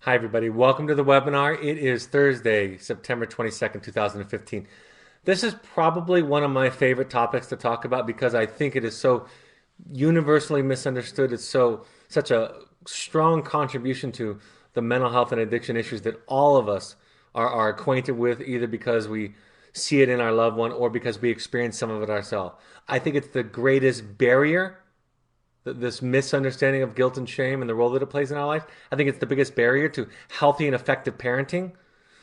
Hi, everybody. Welcome to the webinar. It is Thursday, September 22nd, 2015. This is probably one of my favorite topics to talk about because I think it is so universally misunderstood. It's such a strong contribution to the mental health and addiction issues that all of us are acquainted with, either because we see it in our loved one or because we experience some of it ourselves. I think it's the greatest barrier, this misunderstanding of guilt and shame and the role that it plays in our life. I think it's the biggest barrier to healthy and effective parenting.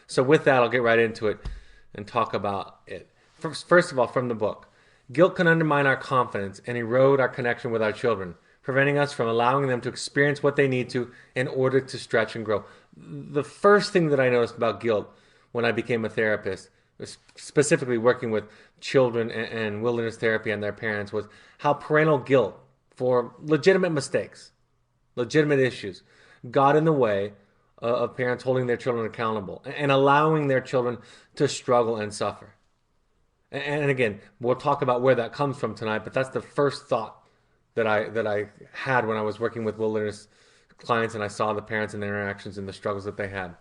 So, with that, I'll get right into it and talk about it. First of all, from the book, guilt can undermine our confidence and erode our connection with our children, preventing us from allowing them to experience what they need to in order to stretch and grow. The first thing that I noticed about guilt when I became a therapist, specifically working with children and wilderness therapy and their parents, was how parental guilt for legitimate mistakes, legitimate issues, got in the way of parents holding their children accountable and allowing their children to struggle and suffer. And again, we'll talk about where that comes from tonight, but that's the first thought that I had when I was working with wilderness clients and I saw the parents and their interactions and the struggles that they had.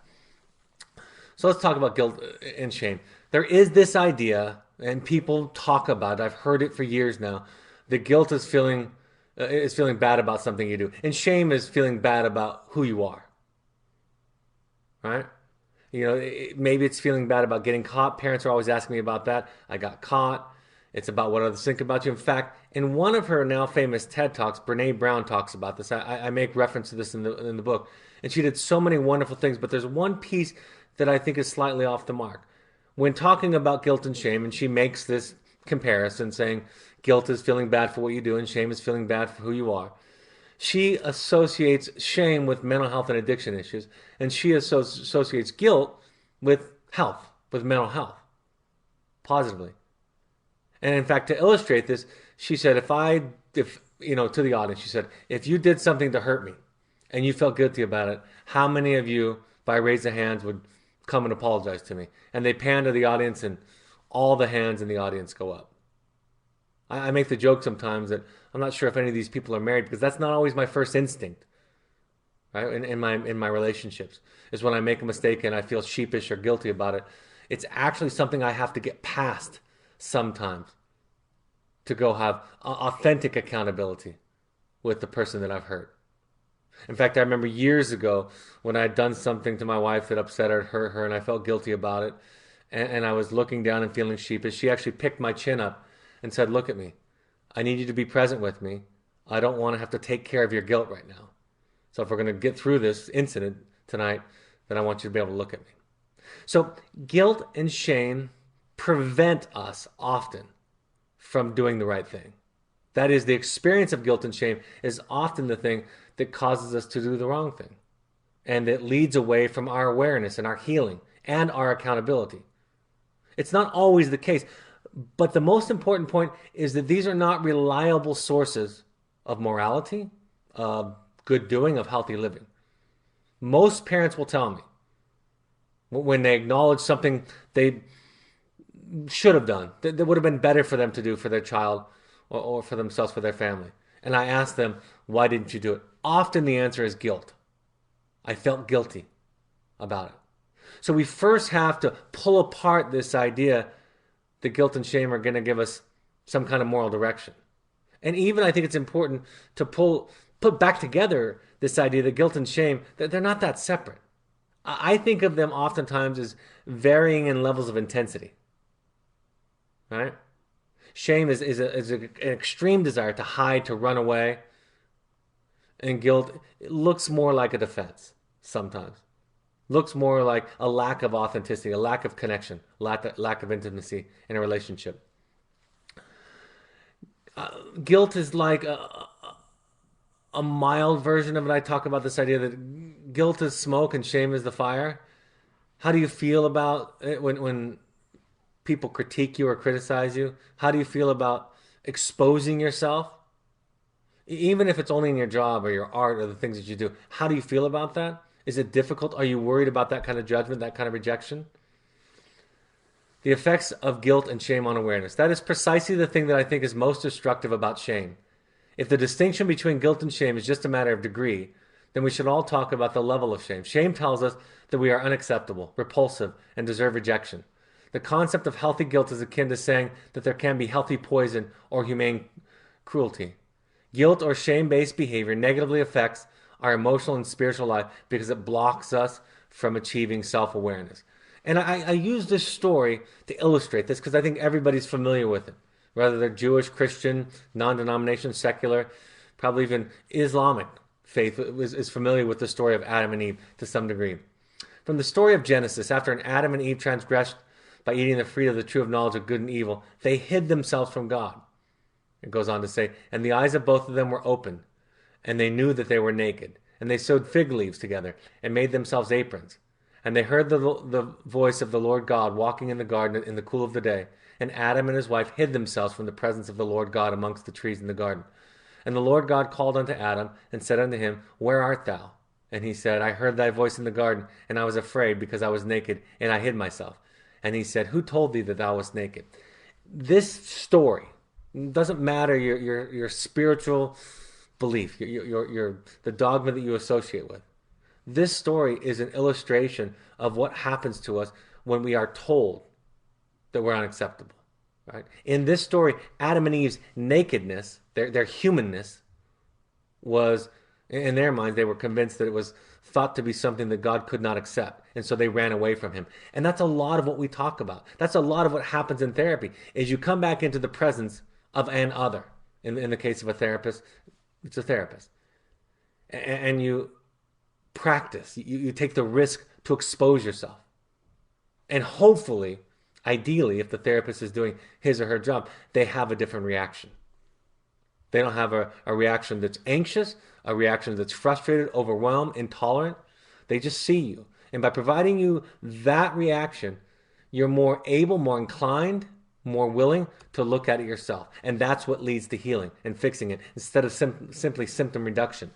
So let's talk about guilt and shame. There is this idea, and people talk about it. I've heard it for years now. That guilt is feeling bad about something you do, and shame is feeling bad about who you are. Right? Maybe it's feeling bad about getting caught. Parents are always asking me about that. I got caught. It's about what others think about you. In fact, in one of her now famous TED Talks, Brene Brown talks about this. I make reference to this in the book. And she did so many wonderful things, but there's one piece that I think is slightly off the mark. When talking about guilt and shame, and she makes this comparison saying guilt is feeling bad for what you do and shame is feeling bad for who you are. She associates shame with mental health and addiction issues, and she associates guilt with health, with mental health, positively. And in fact, to illustrate this, she said, to the audience, she said, if you did something to hurt me and you felt guilty about it, how many of you, if I raise the hands, would come and apologize to me? And they pan to the audience, and all the hands in the audience go up. I make the joke sometimes that I'm not sure if any of these people are married because that's not always my first instinct, right? In my relationships is when I make a mistake and I feel sheepish or guilty about it. It's actually something I have to get past sometimes to go have authentic accountability with the person that I've hurt. In fact, I remember years ago when I had done something to my wife that upset or hurt her, and I felt guilty about it, and I was looking down and feeling sheepish. She actually picked my chin up and said, "Look at me. I need you to be present with me. I don't want to have to take care of your guilt right now. So if we're going to get through this incident tonight, then I want you to be able to look at me." So guilt and shame prevent us often from doing the right thing. That is, the experience of guilt and shame is often the thing that causes us to do the wrong thing and that leads away from our awareness and our healing and our accountability. It's not always the case, but the most important point is that these are not reliable sources of morality, of good doing, of healthy living. Most parents will tell me when they acknowledge something they should have done, that would have been better for them to do for their child or for themselves, for their family. And I ask them, why didn't you do it? Often the answer is guilt. I felt guilty about it. So we first have to pull apart this idea that guilt and shame are going to give us some kind of moral direction. And even I think it's important to put back together this idea that guilt and shame, that they're not that separate. I think of them oftentimes as varying in levels of intensity. Right? Shame is an extreme desire to hide, to run away. And guilt, it looks more like a defense sometimes. Looks more like a lack of authenticity, a lack of connection, lack of intimacy in a relationship. Guilt is like a mild version of it. I talk about this idea that guilt is smoke and shame is the fire. How do you feel about it when people critique you or criticize you? How do you feel about exposing yourself? Even if it's only in your job or your art or the things that you do, how do you feel about that? Is it difficult? Are you worried about that kind of judgment, that kind of rejection? The effects of guilt and shame on awareness. That is precisely the thing that I think is most destructive about shame. If the distinction between guilt and shame is just a matter of degree, then we should all talk about the level of shame. Shame tells us that we are unacceptable, repulsive, and deserve rejection. The concept of healthy guilt is akin to saying that there can be healthy poison or humane cruelty. Guilt or shame-based behavior negatively affects our emotional and spiritual life because it blocks us from achieving self-awareness. And I use this story to illustrate this because I think everybody's familiar with it. Whether they're Jewish, Christian, non-denomination, secular, probably even Islamic faith is familiar with the story of Adam and Eve to some degree. From the story of Genesis, after an Adam and Eve transgressed by eating the fruit of the tree of knowledge of good and evil, they hid themselves from God. It goes on to say, and the eyes of both of them were opened, and they knew that they were naked. And they sewed fig leaves together and made themselves aprons. And they heard the voice of the Lord God walking in the garden in the cool of the day. And Adam and his wife hid themselves from the presence of the Lord God amongst the trees in the garden. And the Lord God called unto Adam and said unto him, Where art thou? And he said, I heard thy voice in the garden, and I was afraid because I was naked, and I hid myself. And he said, Who told thee that thou wast naked? This story doesn't matter your spiritual belief, the dogma that you associate with. This story is an illustration of what happens to us when we are told that we're unacceptable. Right? In this story, Adam and Eve's nakedness, their humanness, was, in their minds, they were convinced that it was thought to be something that God could not accept. And so they ran away from him. And that's a lot of what we talk about. That's a lot of what happens in therapy, is you come back into the presence of an other. In the case of a therapist, it's a therapist. And you practice. You take the risk to expose yourself. And hopefully, ideally, if the therapist is doing his or her job, they have a different reaction. They don't have a reaction that's anxious, a reaction that's frustrated, overwhelmed, intolerant. They just see you. And by providing you that reaction, you're more able, more inclined, more willing to look at it yourself. And that's what leads to healing and fixing it instead of simply symptom reduction.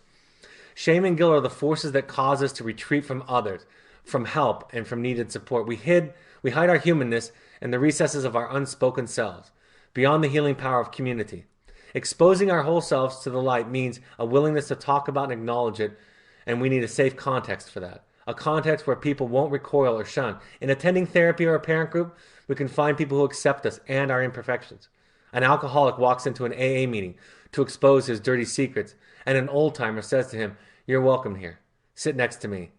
Shame and guilt are the forces that cause us to retreat from others, from help, and from needed support. We hide our humanness in the recesses of our unspoken selves, beyond the healing power of community. Exposing our whole selves to the light means a willingness to talk about and acknowledge it, and we need a safe context for that. A context where people won't recoil or shun. In attending therapy or a parent group, we can find people who accept us and our imperfections. An alcoholic walks into an AA meeting to expose his dirty secrets, and an old-timer says to him, "You're welcome here. Sit next to me."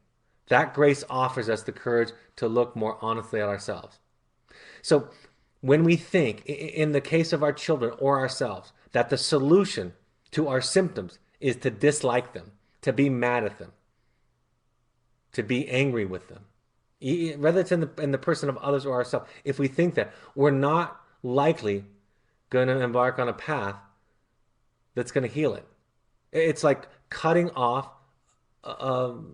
That grace offers us the courage to look more honestly at ourselves. So when we think, in the case of our children or ourselves, that the solution to our symptoms is to dislike them, to be mad at them, to be angry with them, whether it's in the person of others or ourselves, if we think that, we're not likely going to embark on a path that's going to heal it. It's like cutting off a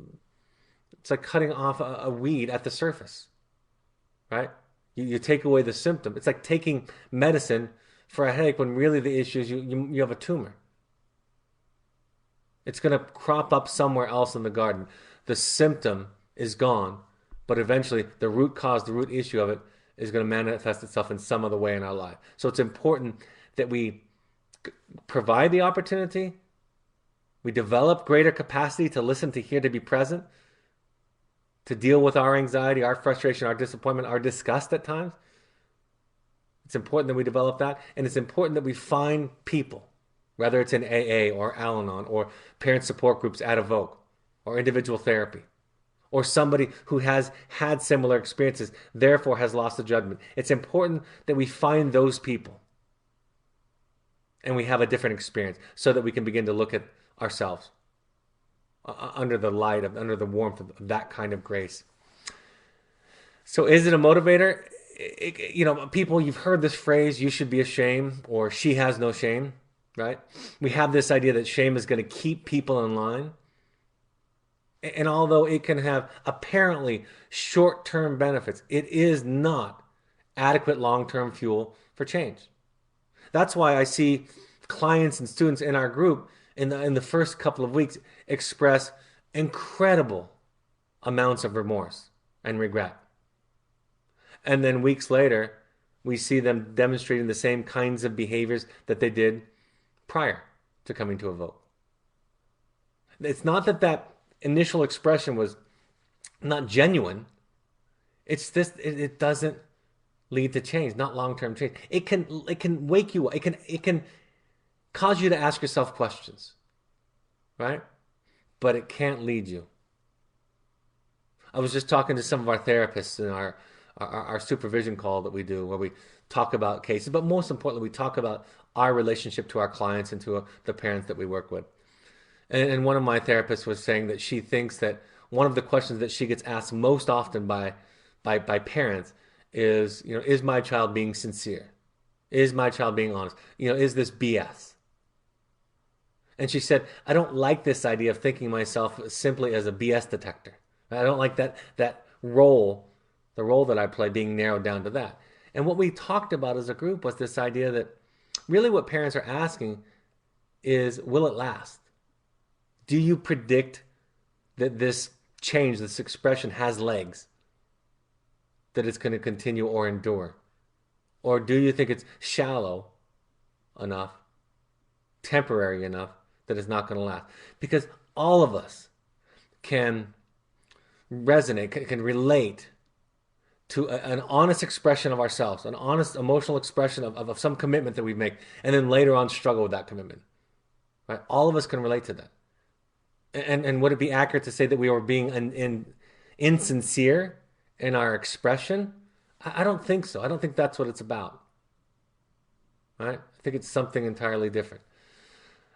weed at the surface, right? You take away the symptom. It's like taking medicine for a headache when really the issue is you have a tumor. It's going to crop up somewhere else in the garden. The symptom is gone, but eventually the root cause, the root issue of it is going to manifest itself in some other way in our life. So it's important that we provide the opportunity, we develop greater capacity to listen, to hear, to be present, to deal with our anxiety, our frustration, our disappointment, our disgust at times. It's important that we develop that, and it's important that we find people, whether it's in AA or Al-Anon or parent support groups at Evoke or individual therapy, or somebody who has had similar experiences, therefore has lost the judgment. It's important that we find those people and we have a different experience so that we can begin to look at ourselves under the light of, under the warmth of that kind of grace. So is it a motivator? People, you've heard this phrase, you should be ashamed, or she has no shame, right? We have this idea that shame is going to keep people in line. And although it can have apparently short-term benefits, it is not adequate long-term fuel for change. That's why I see clients and students in our group in the first couple of weeks express incredible amounts of remorse and regret. And then weeks later, we see them demonstrating the same kinds of behaviors that they did prior to coming to Evoke. It's not that initial expression was not genuine, it doesn't lead to change, not long-term change. It can wake you up. It can cause you to ask yourself questions, right? But it can't lead you. I was just talking to some of our therapists in our supervision call that we do, where we talk about cases, but most importantly, we talk about our relationship to our clients and to the parents that we work with. And one of my therapists was saying that she thinks that one of the questions that she gets asked most often by parents is, is my child being sincere? Is my child being honest? Is this BS? And she said, I don't like this idea of thinking of myself simply as a BS detector. I don't like that role, the role that I play, being narrowed down to that. And what we talked about as a group was this idea that really what parents are asking is, will it last? Do you predict that this change, this expression has legs, that it's going to continue or endure? Or do you think it's shallow enough, temporary enough, that it's not going to last? Because all of us can resonate, can relate to an honest expression of ourselves, an honest emotional expression of some commitment that we make, and then later on struggle with that commitment. Right? All of us can relate to that. And would it be accurate to say that we were being insincere in our expression? I don't think so. I don't think that's what it's about. Right? I think it's something entirely different.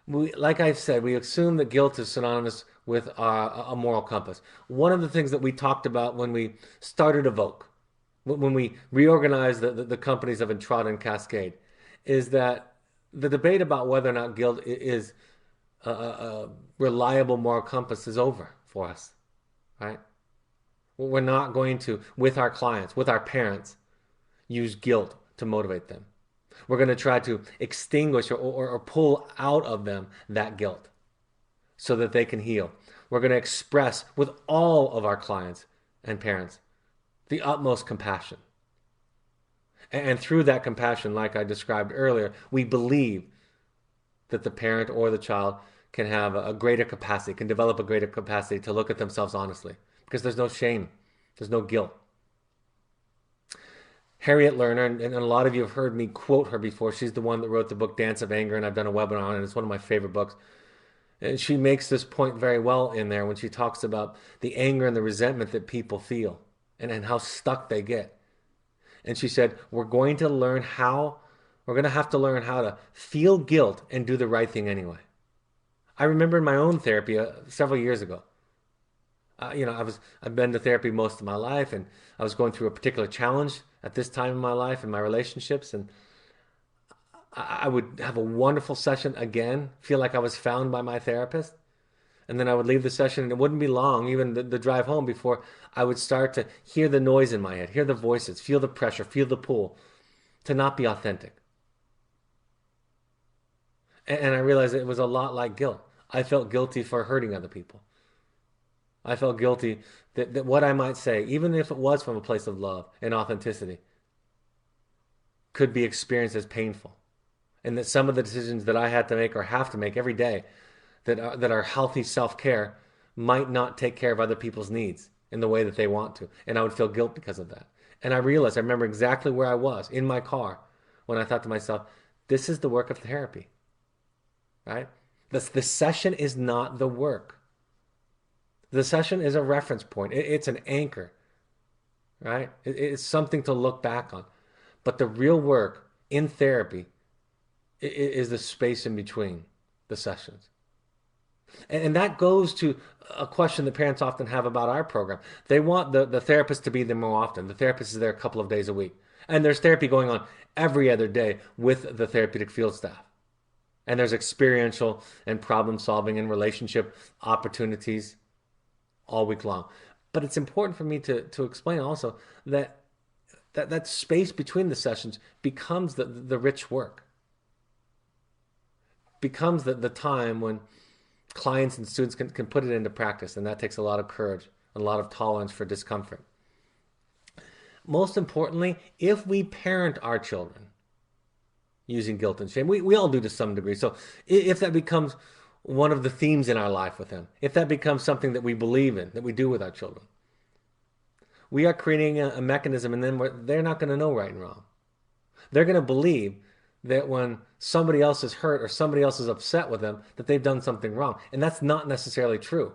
Like I said, we assume that guilt is synonymous with a moral compass. One of the things that we talked about when we started Evoke, when we reorganized the companies of Entrada and Cascade, is that the debate about whether or not guilt is a reliable moral compass is over for us, right? We're not going to, with our clients, with our parents, use guilt to motivate them. We're going to try to extinguish or pull out of them that guilt so that they can heal. We're going to express with all of our clients and parents the utmost compassion. And through that compassion, like I described earlier, we believe that the parent or the child can have a greater capacity, can develop a greater capacity to look at themselves honestly, because there's no shame, there's no guilt. Harriet Lerner, and a lot of you have heard me quote her before. She's the one that wrote the book Dance of Anger, and I've done a webinar on it. It's one of my favorite books. And she makes this point very well in there when she talks about the anger and the resentment that people feel and how stuck they get. And she said, we're going to have to learn how to feel guilt and do the right thing anyway. I remember in my own therapy several years ago, I've been to therapy most of my life, and I was going through a particular challenge at this time in my life in my relationships, and I would have a wonderful session again, feel like I was found by my therapist, and then I would leave the session, and it wouldn't be long, even the drive home, before I would start to hear the noise in my head, hear the voices, feel the pressure, feel the pull, to not be authentic. And I realized it was a lot like guilt. I felt guilty for hurting other people. I felt guilty that what I might say, even if it was from a place of love and authenticity, could be experienced as painful. And that some of the decisions that I had to make or have to make every day that are healthy self-care might not take care of other people's needs in the way that they want to. And I would feel guilt because of that. And I remember exactly where I was in my car when I thought to myself, this is the work of therapy, right? The session is not the work. The session is a reference point. It's an anchor, right? It's something to look back on. But the real work in therapy is the space in between the sessions. And that goes to a question that parents often have about our program. They want the therapist to be there more often. The therapist is there a couple of days a week. And there's therapy going on every other day with the therapeutic field staff. And there's experiential and problem solving and relationship opportunities all week long. But it's important for me to explain also that space between the sessions becomes the rich work. Becomes the time when clients and students can put it into practice, and that takes a lot of courage, a lot of tolerance for discomfort. Most importantly, if we parent our children using guilt and shame, we all do to some degree. So if that becomes one of the themes in our life with him, if that becomes something that we believe in, that we do with our children, we are creating a mechanism, and then they're not going to know right and wrong. They're going to believe that when somebody else is hurt or somebody else is upset with them, that they've done something wrong. And that's not necessarily true,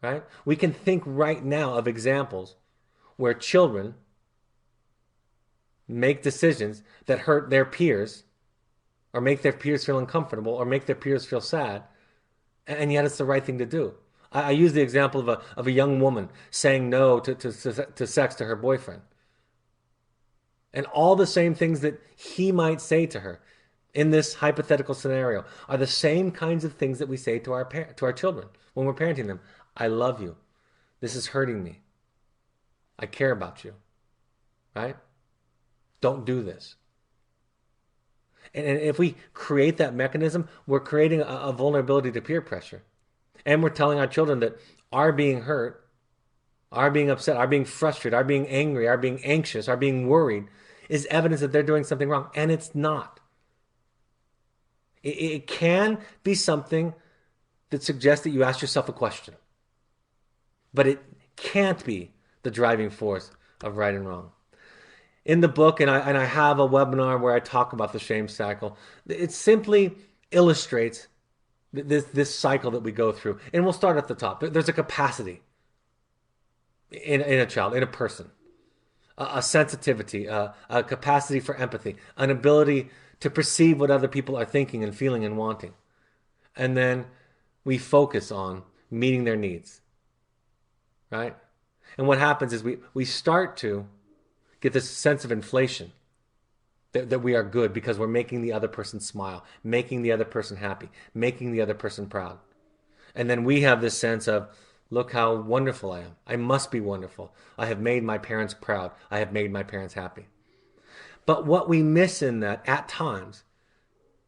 right? We can think right now of examples where children make decisions that hurt their peers or make their peers feel uncomfortable or make their peers feel sad, and yet it's the right thing to do. I use the example of a young woman saying no to sex to her boyfriend. And all the same things that he might say to her in this hypothetical scenario are the same kinds of things that we say to our children when we're parenting them. I love you. This is hurting me. I care about you. Right? Don't do this. And if we create that mechanism, we're creating a vulnerability to peer pressure. And we're telling our children that our being hurt, our being upset, our being frustrated, our being angry, our being anxious, our being worried is evidence that they're doing something wrong. And it's not. It can be something that suggests that you ask yourself a question. But it can't be the driving force of right and wrong. In the book, and I have a webinar where I talk about the shame cycle, it simply illustrates this cycle that we go through. And we'll start at the top. There's a capacity in a child, in a person, a sensitivity, a capacity for empathy, an ability to perceive what other people are thinking and feeling and wanting. And then we focus on meeting their needs, right? And what happens is we start to get this sense of inflation that we are good because we're making the other person smile, making the other person happy, making the other person proud. And then we have this sense of, look how wonderful I am. I must be wonderful. I have made my parents proud. I have made my parents happy. But what we miss in that at times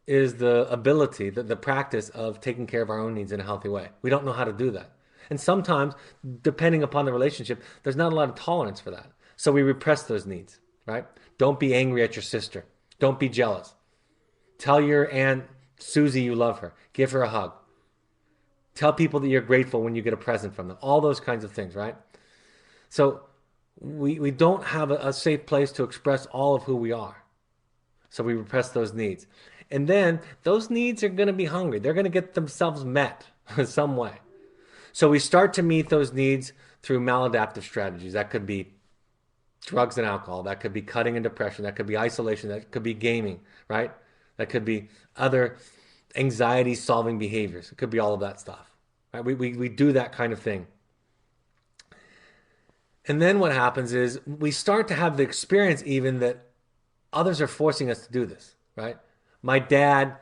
is the ability, the practice of taking care of our own needs in a healthy way. We don't know how to do that. And sometimes, depending upon the relationship, there's not a lot of tolerance for that. So we repress those needs, right? Don't be angry at your sister. Don't be jealous. Tell your Aunt Susie you love her. Give her a hug. Tell people that you're grateful when you get a present from them. All those kinds of things, right? So we don't have a safe place to express all of who we are. So we repress those needs. And then those needs are going to be hungry. They're going to get themselves met in some way. So we start to meet those needs through maladaptive strategies. That could be drugs and alcohol. That could be cutting and depression. That could be isolation. That could be gaming, right? That could be other anxiety-solving behaviors. It could be all of that stuff. Right? We do that kind of thing. And then what happens is we start to have the experience even that others are forcing us to do this, right? My dad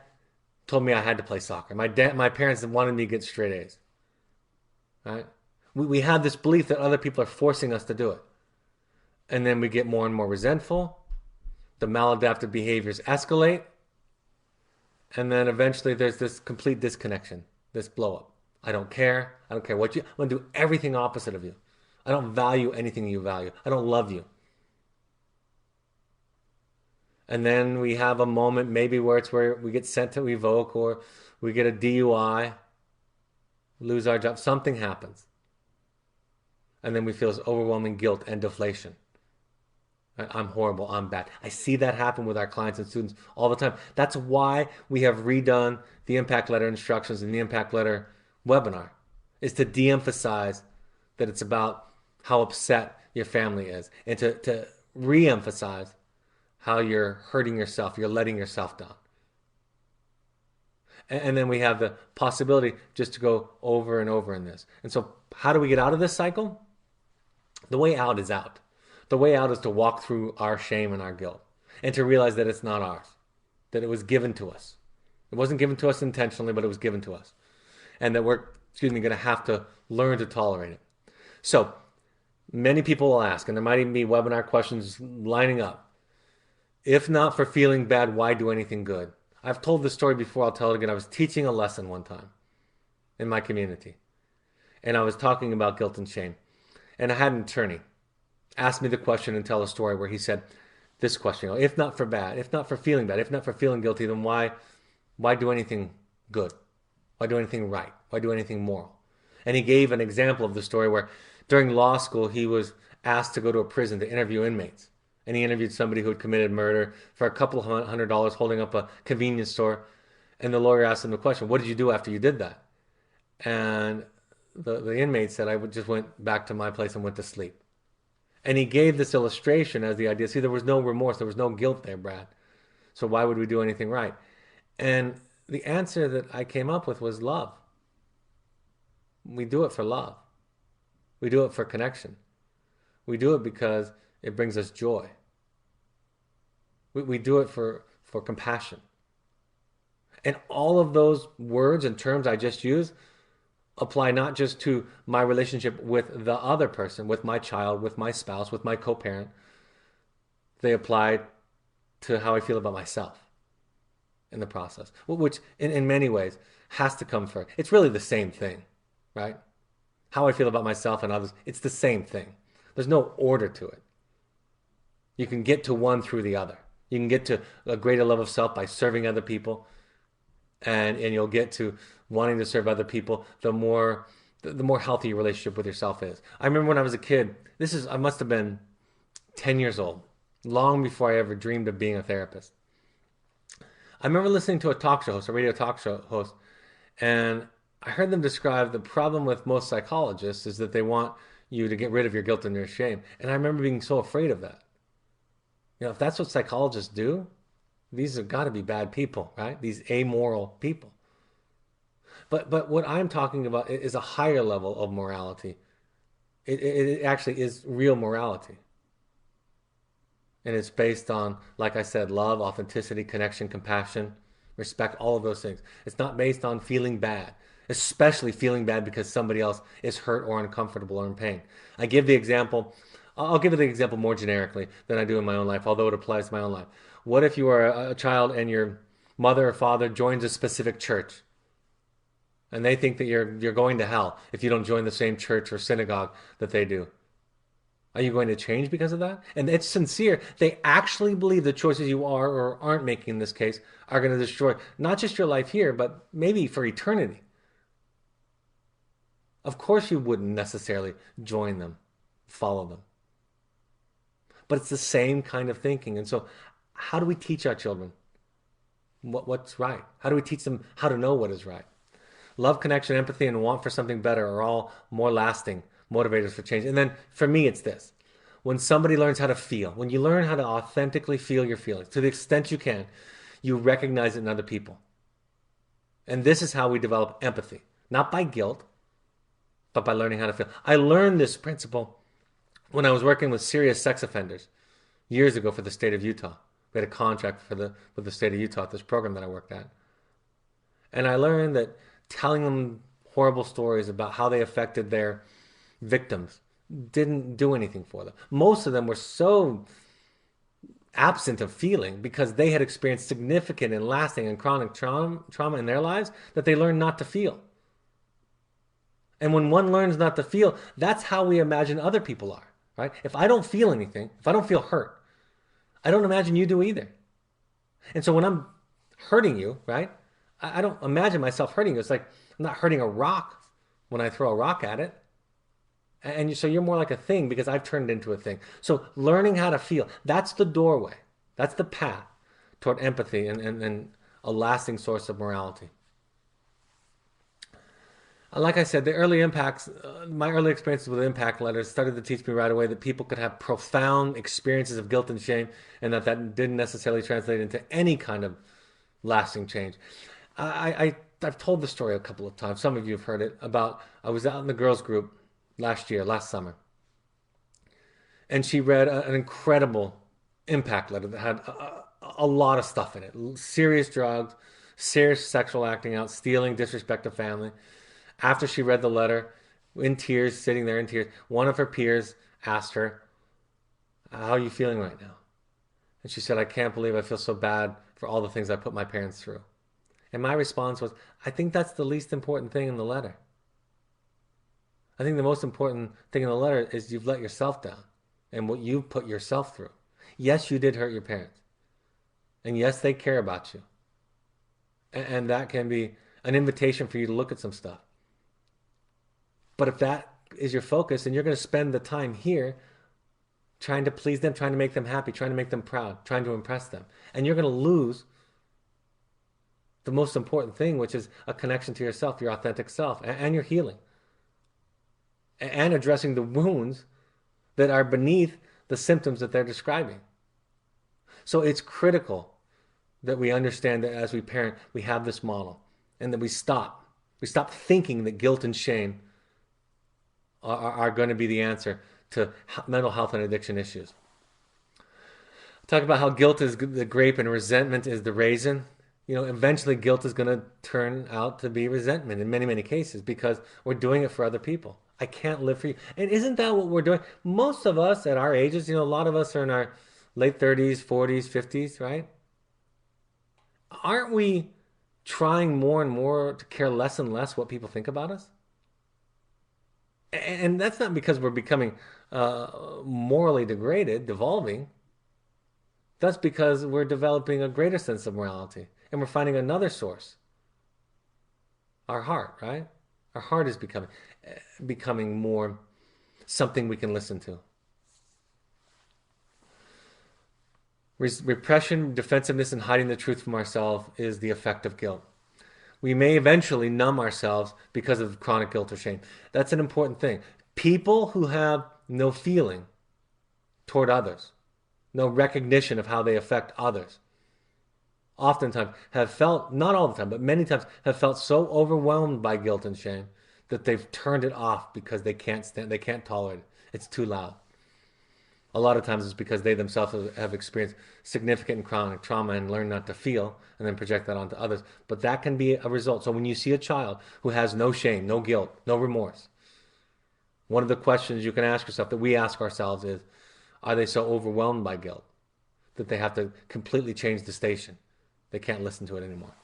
told me I had to play soccer. My parents wanted me to get straight A's, right? We have this belief that other people are forcing us to do it. And then we get more and more resentful. The maladaptive behaviors escalate. And then eventually there's this complete disconnection, this blow up. I don't care. I don't care what you... I'm going to do everything opposite of you. I don't value anything you value. I don't love you. And then we have a moment maybe where we get sent to evoke or we get a DUI, lose our job. Something happens. And then we feel this overwhelming guilt and deflation. I'm horrible. I'm bad. I see that happen with our clients and students all the time. That's why we have redone the impact letter instructions and the impact letter webinar, is to de-emphasize that it's about how upset your family is and to re-emphasize how you're hurting yourself, you're letting yourself down. And then we have the possibility just to go over and over in this. And so how do we get out of this cycle? The way out is out. The way out is to walk through our shame and our guilt and to realize that it's not ours, that it was given to us. It wasn't given to us intentionally, but it was given to us. And that we're, going to have to learn to tolerate it. So many people will ask, and there might even be webinar questions lining up. If not for feeling bad, why do anything good? I've told this story before. I'll tell it again. I was teaching a lesson one time in my community, and I was talking about guilt and shame. And I had an attorney ask me the question and tell a story where he said this question, if not for bad, if not for feeling bad, if not for feeling guilty, then why do anything good? Why do anything right? Why do anything moral? And he gave an example of the story where during law school he was asked to go to a prison to interview inmates. And he interviewed somebody who had committed murder for a couple of $100 holding up a convenience store. And the lawyer asked him the question, what did you do after you did that? And the inmate said, just went back to my place and went to sleep. And he gave this illustration as the idea. See, there was no remorse. There was no guilt there, Brad. So why would we do anything right? And the answer that I came up with was love. We do it for love. We do it for connection. We do it because it brings us joy. We do it for compassion. And all of those words and terms I just used apply not just to my relationship with the other person, with my child, with my spouse, with my co-parent. They apply to how I feel about myself in the process, which in many ways has to come first. It's really the same thing, right? How I feel about myself and others, it's the same thing. There's no order to it. You can get to one through the other. You can get to a greater love of self by serving other people, and you'll get to wanting to serve other people the more healthy your relationship with yourself is. I remember when I was a kid, I must have been 10 years old, long before I ever dreamed of being a therapist. I remember listening to a radio talk show host, and I heard them describe the problem with most psychologists is that they want you to get rid of your guilt and your shame. And I remember being so afraid of that. If that's what psychologists do, these have got to be bad people, right? These amoral people. But what I'm talking about is a higher level of morality. It actually is real morality. And it's based on, like I said, love, authenticity, connection, compassion, respect, all of those things. It's not based on feeling bad, especially feeling bad because somebody else is hurt or uncomfortable or in pain. I'll give the example more generically than I do in my own life, although it applies to my own life. What if you are a child and your mother or father joins a specific church and they think that you're going to hell if you don't join the same church or synagogue that they do? Are you going to change because of that? And it's sincere. They actually believe the choices you are or aren't making in this case are going to destroy not just your life here, but maybe for eternity. Of course you wouldn't necessarily join them, follow them. But it's the same kind of thinking. And so how do we teach our children what's right? How do we teach them how to know what is right? Love, connection, empathy, and want for something better are all more lasting motivators for change. And then for me, it's this. When somebody learns how to feel, when you learn how to authentically feel your feelings, to the extent you can, you recognize it in other people. And this is how we develop empathy. Not by guilt, but by learning how to feel. I learned this principle when I was working with serious sex offenders years ago for the state of Utah. We had a contract with the state of Utah at this program that I worked at. And I learned that telling them horrible stories about how they affected their victims didn't do anything for them. Most of them were so absent of feeling because they had experienced significant and lasting and chronic trauma in their lives that they learned not to feel. And when one learns not to feel, that's how we imagine other people are, right? If I don't feel anything, if I don't feel hurt, I don't imagine you do either. And so when I'm hurting you, right, I don't imagine myself hurting you. It's like I'm not hurting a rock when I throw a rock at it. And so you're more like a thing because I've turned into a thing. So learning how to feel, that's the doorway. That's the path toward empathy and a lasting source of morality. Like I said, the early impacts, my early experiences with impact letters started to teach me right away that people could have profound experiences of guilt and shame and that didn't necessarily translate into any kind of lasting change. I've told the story a couple of times. Some of you have heard it about I was out in the girls group last summer. And she read an incredible impact letter that had a lot of stuff in it. Serious drugs, serious sexual acting out, stealing, disrespect of family. After she read the letter, in tears, sitting there in tears, one of her peers asked her, how are you feeling right now? And she said, I can't believe I feel so bad for all the things I put my parents through. And my response was, I think that's the least important thing in the letter. I think the most important thing in the letter is you've let yourself down and what you've put yourself through. Yes, you did hurt your parents. And yes, they care about you. And that can be an invitation for you to look at some stuff. But if that is your focus, then you're going to spend the time here trying to please them, trying to make them happy, trying to make them proud, trying to impress them. And you're going to lose the most important thing, which is a connection to yourself, your authentic self, and your healing, and addressing the wounds that are beneath the symptoms that they're describing. So it's critical that we understand that as we parent, we have this model, and that we stop thinking that guilt and shame are going to be the answer to mental health and addiction issues. Talk about how guilt is the grape and resentment is the raisin. Eventually guilt is going to turn out to be resentment in many, many cases because we're doing it for other people. I can't live for you. And isn't that what we're doing? Most of us at our ages, a lot of us are in our late 30s, 40s, 50s, right? Aren't we trying more and more to care less and less what people think about us? And that's not because we're becoming morally degraded, devolving. That's because we're developing a greater sense of morality. And we're finding another source. Our heart, right? Our heart is becoming more something we can listen to. Repression, defensiveness, and hiding the truth from ourselves is the effect of guilt. We may eventually numb ourselves because of chronic guilt or shame. That's an important thing. People who have no feeling toward others, no recognition of how they affect others, oftentimes have felt, not all the time, but many times have felt so overwhelmed by guilt and shame that they've turned it off because they can't tolerate it. It's too loud. A lot of times it's because they themselves have experienced significant and chronic trauma and learn not to feel and then project that onto others. But that can be a result. So when you see a child who has no shame, no guilt, no remorse, one of the questions you can ask yourself, that we ask ourselves, is, are they so overwhelmed by guilt that they have to completely change the station? They can't listen to it anymore.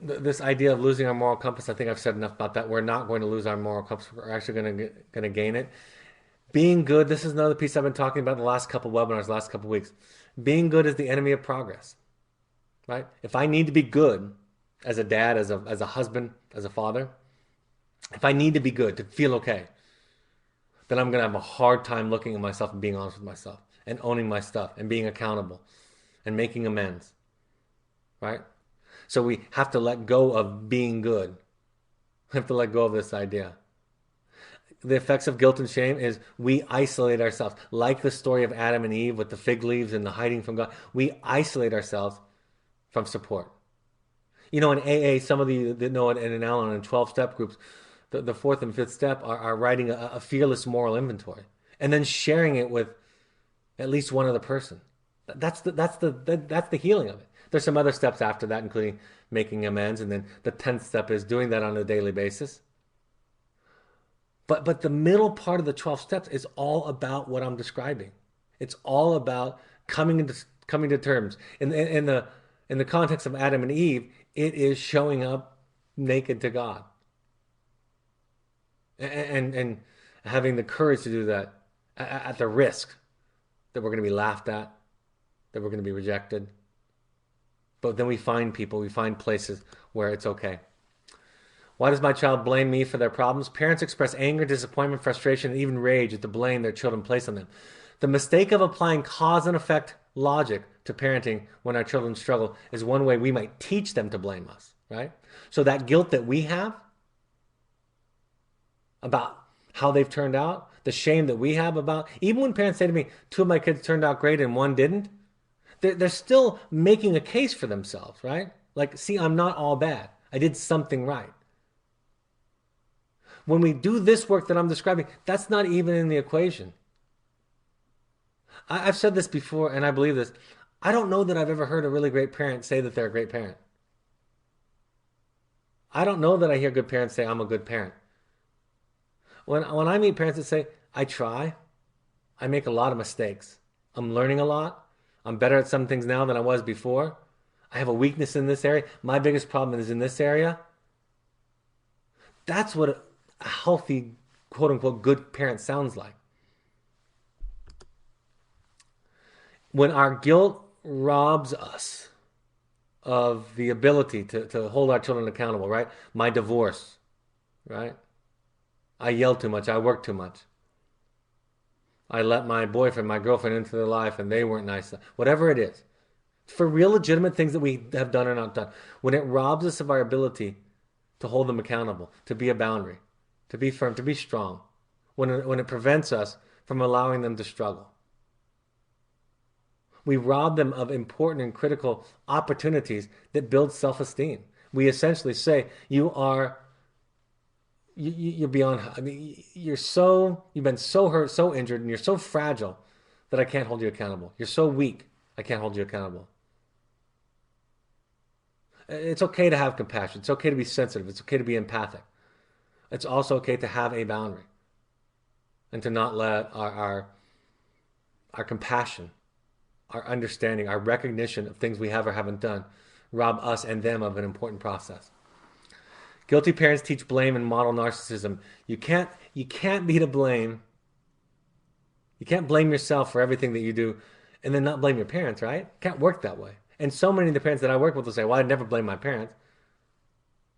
This idea of losing our moral compass, I think I've said enough about that. We're not going to lose our moral compass. We're actually going to gain it. Being good, this is another piece I've been talking about in the last couple of webinars, last couple of weeks. Being good is the enemy of progress, right? If I need to be good as a dad, as a husband, as a father, if I need to be good to feel okay, then I'm going to have a hard time looking at myself and being honest with myself and owning my stuff and being accountable and making amends, right? So we have to let go of being good. We have to let go of this idea. The effects of guilt and shame is we isolate ourselves. Like the story of Adam and Eve with the fig leaves and the hiding from God, we isolate ourselves from support. In AA, some of you that know it, and in Al-Anon, in 12-step groups, the fourth and fifth step are writing a fearless moral inventory and then sharing it with at least one other person. That's the healing of it. There's some other steps after that, including making amends, and then the 10th step is doing that on a daily basis. But the middle part of the 12 steps is all about what I'm describing. It's all about coming to terms. In the context of Adam and Eve, it is showing up naked to God. And having the courage to do that at the risk that we're going to be laughed at, that we're going to be rejected. But then we find people, we find places where it's okay. Why does my child blame me for their problems? Parents express anger, disappointment, frustration, and even rage at the blame their children place on them. The mistake of applying cause and effect logic to parenting when our children struggle is one way we might teach them to blame us, right? So that guilt that we have about how they've turned out, the shame that we have about, even when parents say to me, 2 of my kids turned out great and 1 didn't, they're still making a case for themselves, right? Like, see, I'm not all bad. I did something right. When we do this work that I'm describing, that's not even in the equation. I've said this before, and I believe this. I don't know that I've ever heard a really great parent say that they're a great parent. I don't know that I hear good parents say, I'm a good parent. When I meet parents that say, I try, I make a lot of mistakes, I'm learning a lot, I'm better at some things now than I was before, I have a weakness in this area, my biggest problem is in this area. That's what a healthy, quote-unquote, good parent sounds like. When our guilt robs us of the ability to hold our children accountable, right? My divorce, right? I yelled too much. I worked too much. I let my boyfriend, my girlfriend into their life and they weren't nice. Whatever it is. For real legitimate things that we have done or not done. When it robs us of our ability to hold them accountable, to be a boundary, to be firm, to be strong, when it prevents us from allowing them to struggle. We rob them of important and critical opportunities that build self-esteem. We essentially say, you're beyond, I mean, you've been so hurt, so injured, and you're so fragile that I can't hold you accountable. You're so weak, I can't hold you accountable. It's okay to have compassion. It's okay to be sensitive. It's okay to be empathic. It's also okay to have a boundary and to not let our compassion, our understanding, our recognition of things we have or haven't done rob us and them of an important process. Guilty parents teach blame and model narcissism. You can't be to blame. You can't blame yourself for everything that you do and then not blame your parents, right? It can't work that way. And so many of the parents that I work with will say, well, I never blame my parents.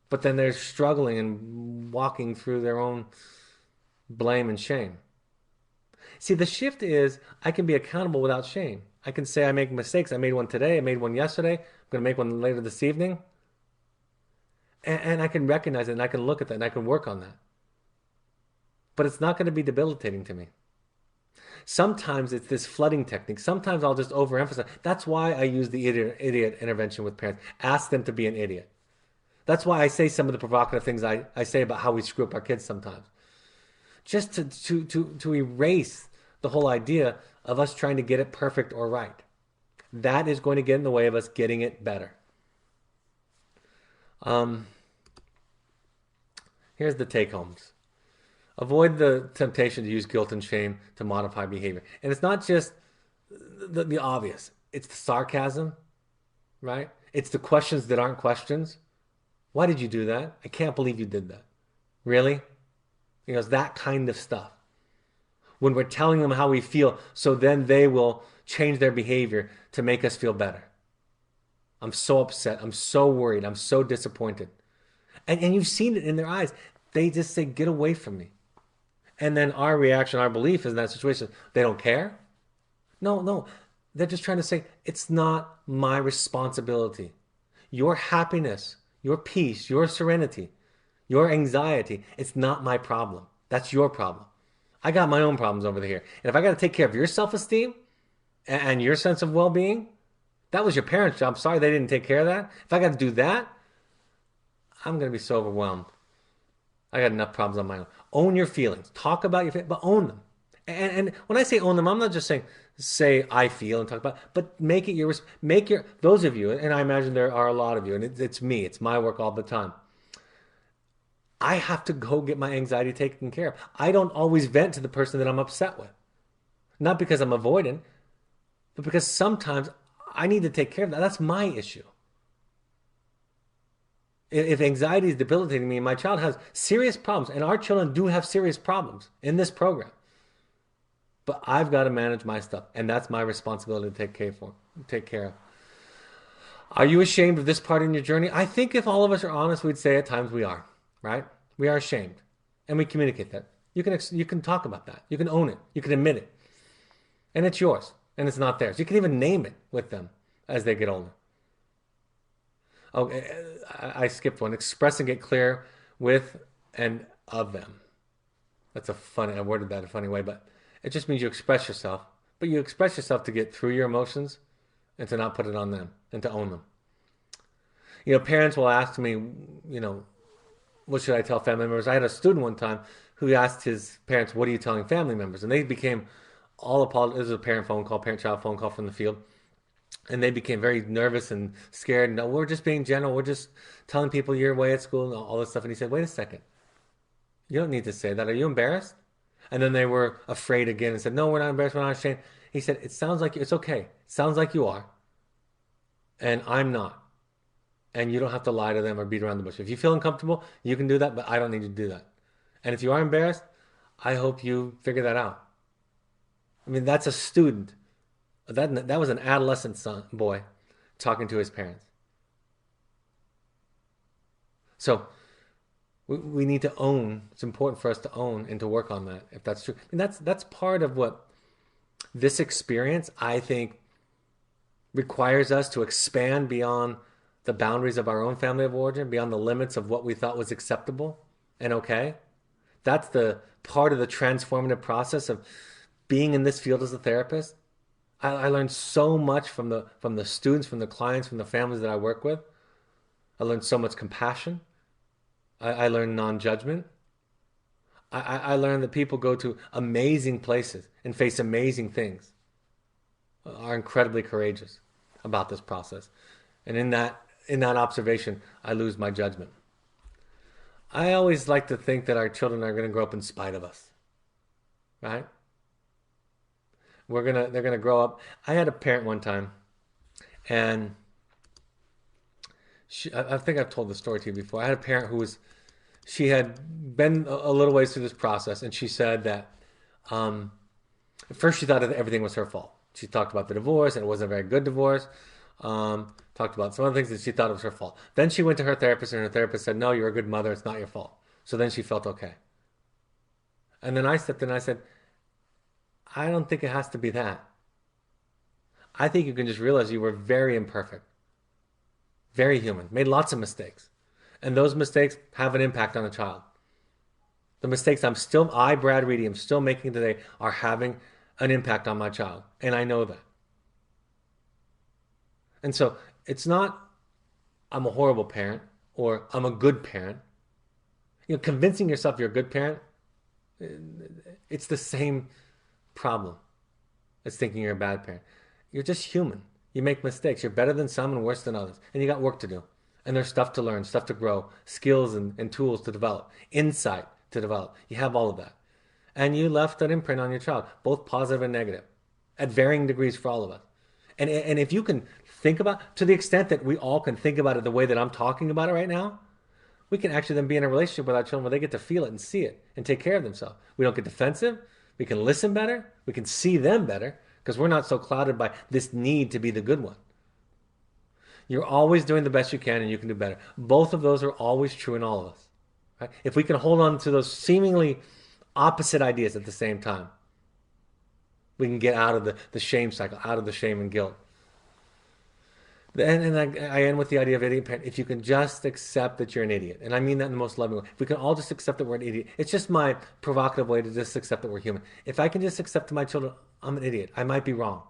But then they're struggling and walking through their own blame and shame. See, the shift is I can be accountable without shame. I can say I make mistakes. I made one today. I made one yesterday. I'm going to make one later this evening. And I can recognize it and I can look at that and I can work on that. But it's not going to be debilitating to me. Sometimes it's this flooding technique. Sometimes I'll just overemphasize. That's why I use the idiot intervention with parents. Ask them to be an idiot. That's why I say some of the provocative things I say about how we screw up our kids sometimes. Just to erase the whole idea of us trying to get it perfect or right. That is going to get in the way of us getting it better. Um, Here's the take homes. Avoid the temptation to use guilt and shame to modify behavior. And it's not just the obvious. It's the sarcasm, right? It's the questions that aren't questions. Why did you do that? I can't believe you did that. Really? It's that kind of stuff. When we're telling them how we feel, so then they will change their behavior to make us feel better. I'm so upset. I'm so worried. I'm so disappointed. And you've seen it in their eyes. They just say, get away from me. And then our reaction, our belief is in that situation, they don't care. No, no. They're just trying to say, it's not my responsibility. Your happiness, your peace, your serenity, your anxiety, it's not my problem. That's your problem. I got my own problems over here. And if I got to take care of your self-esteem and your sense of well-being, that was your parents' job. Sorry they didn't take care of that. If I got to do that, I'm going to be so overwhelmed. I got enough problems on my own. Own your feelings. Talk about your feelings, but own them. And when I say own them, I'm not just saying say I feel and talk about, but make it your those of you, and I imagine there are a lot of you, and it's me. It's my work all the time. I have to go get my anxiety taken care of. I don't always vent to the person that I'm upset with. Not because I'm avoiding, but because sometimes I need to take care of that. That's my issue. If anxiety is debilitating me, my child has serious problems, and our children do have serious problems in this program. But I've got to manage my stuff, and that's my responsibility to take care of. Are you ashamed of this part in your journey? I think if all of us are honest, we'd say at times we are, right? We are ashamed, and we communicate that. You can talk about that. You can own it. You can admit it, and it's yours, and it's not theirs. You can even name it with them as they get older. Oh, I skipped one. Expressing it clear with and of them. I worded that a funny way, but it just means you express yourself. But you express yourself to get through your emotions and to not put it on them and to own them. Parents will ask me, what should I tell family members? I had a student one time who asked his parents, what are you telling family members? And they became all apologized. This was a parent-child phone call from the field. And they became very nervous and scared. No, we're just being general. We're just telling people you're away at school and all this stuff. And he said, wait a second. You don't need to say that. Are you embarrassed? And then they were afraid again and said, no, we're not embarrassed. We're not ashamed. He said, it sounds like it's okay. It sounds like you are. And I'm not. And you don't have to lie to them or beat around the bush. If you feel uncomfortable, you can do that, but I don't need you to do that. And if you are embarrassed, I hope you figure that out. I mean, that's a student. That was an adolescent boy talking to his parents. So we need to own. It's important for us to own and to work on that if that's true. And that's part of what this experience I think requires us to expand beyond the boundaries of our own family of origin, beyond the limits of what we thought was acceptable and okay. That's the part of the transformative process of being in this field as a therapist. I learned so much from the students, from the clients, from the families that I work with. I learned so much compassion. I learned non-judgment. I learned that people go to amazing places and face amazing things, are incredibly courageous about this process. And in that observation, I lose my judgment. I always like to think that our children are going to grow up in spite of us, right? They're gonna grow up. I had a parent one time, and I think I've told the story to you before. I had a parent she had been a little ways through this process, and she said that um, at first she thought that everything was her fault. She talked about the divorce, and it wasn't a very good divorce. Talked about some other things that she thought it was her fault. Then she went to her therapist, and her therapist said, "No, you're a good mother. It's not your fault." So then she felt okay. And then I stepped in and I said, "I don't think it has to be that. I think you can just realize you were very imperfect, very human, made lots of mistakes. And those mistakes have an impact on a child. The mistakes Brad Reedy, am still making today are having an impact on my child. And I know that. And so it's not I'm a horrible parent or I'm a good parent. Convincing yourself you're a good parent, it's the same problem as thinking you're a bad parent. You're just human. You make mistakes. You're better than some and worse than others. And you got work to do. And there's stuff to learn, stuff to grow, skills and tools to develop, insight to develop. You have all of that. And you left an imprint on your child, both positive and negative, at varying degrees for all of us. And if you can think about, to the extent that we all can think about it the way that I'm talking about it right now, we can actually then be in a relationship with our children where they get to feel it and see it and take care of themselves. We don't get defensive. We can listen better. We can see them better because we're not so clouded by this need to be the good one. You're always doing the best you can and you can do better. Both of those are always true in all of us. Right? If we can hold on to those seemingly opposite ideas at the same time, we can get out of the shame cycle, out of the shame and guilt. And I end with the idea of idiot parent. If you can just accept that you're an idiot, and I mean that in the most loving way. If we can all just accept that we're an idiot, it's just my provocative way to just accept that we're human. If I can just accept to my children, I'm an idiot. I might be wrong.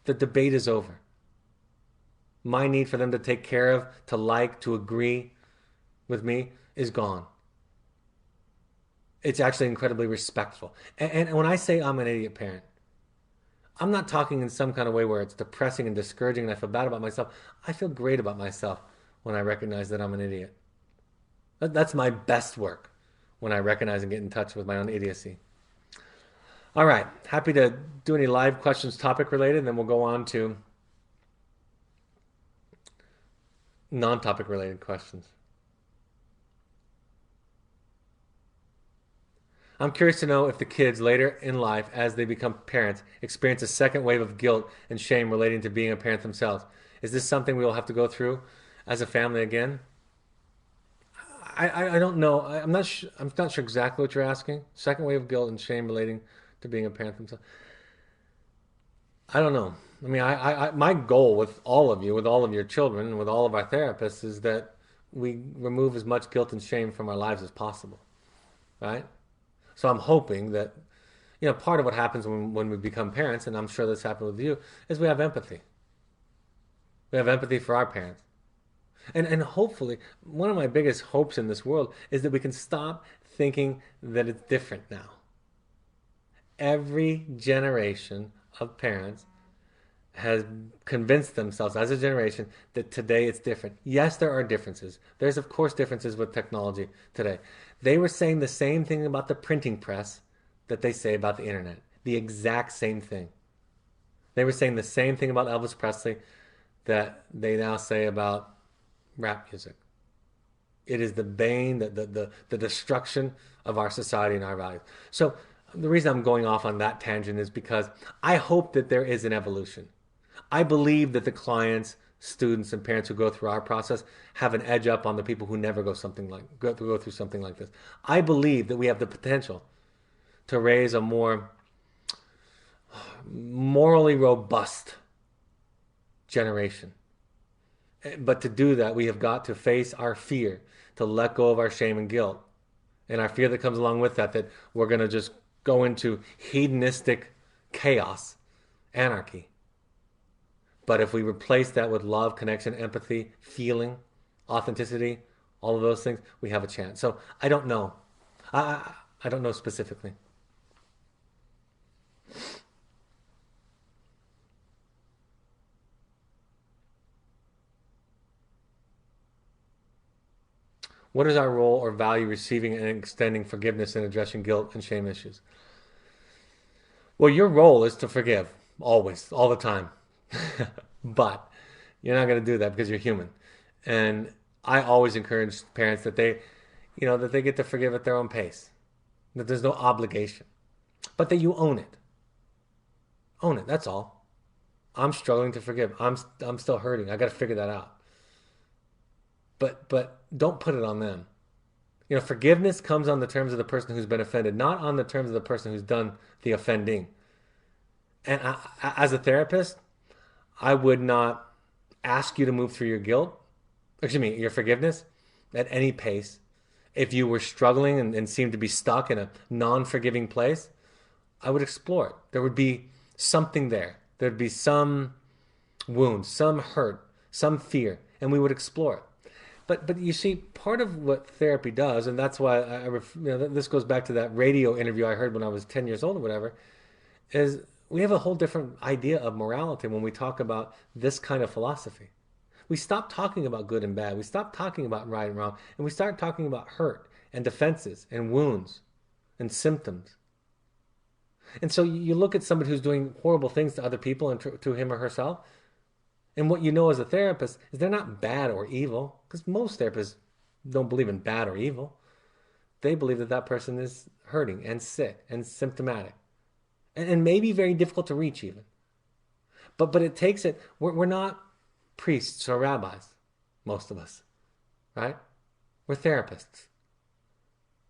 The debate is over. My need for them to take care of, to like, to agree with me is gone. It's actually incredibly respectful. And when I say I'm an idiot parent, I'm not talking in some kind of way where it's depressing and discouraging and I feel bad about myself. I feel great about myself when I recognize that I'm an idiot. That's my best work, when I recognize and get in touch with my own idiocy. All right. Happy to do any live questions topic related, and then we'll go on to non-topic related questions. I'm curious to know if the kids later in life, as they become parents, experience a second wave of guilt and shame relating to being a parent themselves. Is this something we will have to go through as a family again? I don't know. I'm not sure exactly what you're asking. Second wave of guilt and shame relating to being a parent themselves. I don't know. I mean, my goal with all of you, with all of your children, and with all of our therapists is that we remove as much guilt and shame from our lives as possible, right? So I'm hoping that, part of what happens when we become parents, and I'm sure this happened with you, is we have empathy. We have empathy for our parents. And hopefully, one of my biggest hopes in this world is that we can stop thinking that it's different now. Every generation of parents has convinced themselves as a generation that today it's different. Yes, there are differences. There's, of course, differences with technology today. They were saying the same thing about the printing press that they say about the internet. The exact same thing. They were saying the same thing about Elvis Presley that they now say about rap music. It is the bane, the destruction of our society and our values. So the reason I'm going off on that tangent is because I hope that there is an evolution. I believe that the clients students and parents who go through our process have an edge up on the people who never go through something like this. I believe that we have the potential to raise a more morally robust generation. But to do that, we have got to face our fear, to let go of our shame and guilt, and our fear that comes along with that, that we're going to just go into hedonistic chaos, anarchy. But if we replace that with love, connection, empathy, feeling, authenticity, all of those things, we have a chance. So I don't know. I don't know specifically. What is our role or value receiving and extending forgiveness and addressing guilt and shame issues? Well, your role is to forgive always, all the time. But you're not going to do that because you're human. And I always encourage parents that that they get to forgive at their own pace, that there's no obligation, but that you own it. Own it. That's all. I'm struggling to forgive. I'm still hurting. I got to figure that out. But don't put it on them. Forgiveness comes on the terms of the person who's been offended, not on the terms of the person who's done the offending. And as a therapist, I would not ask you to move through your guilt, excuse me, your forgiveness at any pace. If you were struggling and seemed to be stuck in a non-forgiving place, I would explore it. There would be something there. There'd be some wound, some hurt, some fear, and we would explore it. But you see, part of what therapy does, and that's why this goes back to that radio interview I heard when I was 10 years old or whatever, is we have a whole different idea of morality when we talk about this kind of philosophy. We stop talking about good and bad. We stop talking about right and wrong, and we start talking about hurt and defenses and wounds and symptoms. And so you look at somebody who's doing horrible things to other people and to him or herself, and what you know as a therapist is they're not bad or evil, because most therapists don't believe in bad or evil. They believe that that person is hurting and sick and symptomatic, and maybe very difficult to reach even. But it takes it. We're not priests or rabbis, most of us, right? We're therapists,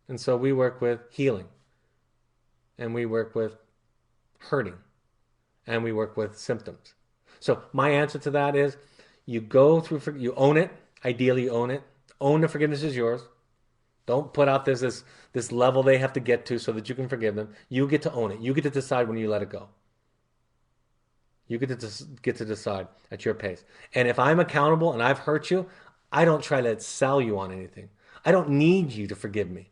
and so we work with healing, and we work with hurting, and we work with symptoms. So my answer to that is you go through, you own it, ideally own it. Own the forgiveness is yours. Don't put out this level they have to get to so that you can forgive them. You get to own it. You get to decide when you let it go. You get to decide at your pace. And if I'm accountable and I've hurt you, I don't try to sell you on anything. I don't need you to forgive me.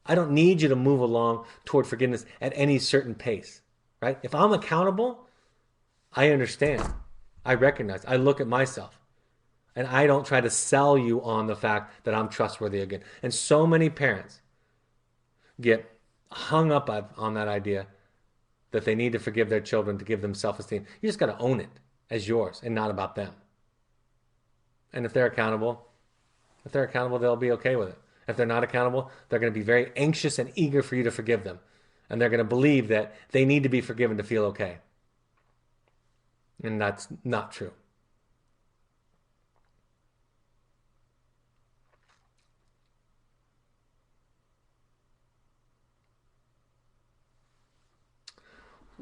I don't need you to move along toward forgiveness at any certain pace, right? If I'm accountable, I understand. I recognize. I look at myself. And I don't try to sell you on the fact that I'm trustworthy again. And so many parents get hung up on that idea that they need to forgive their children to give them self-esteem. You just got to own it as yours and not about them. And if they're accountable, they'll be okay with it. If they're not accountable, they're going to be very anxious and eager for you to forgive them. And they're going to believe that they need to be forgiven to feel okay. And that's not true.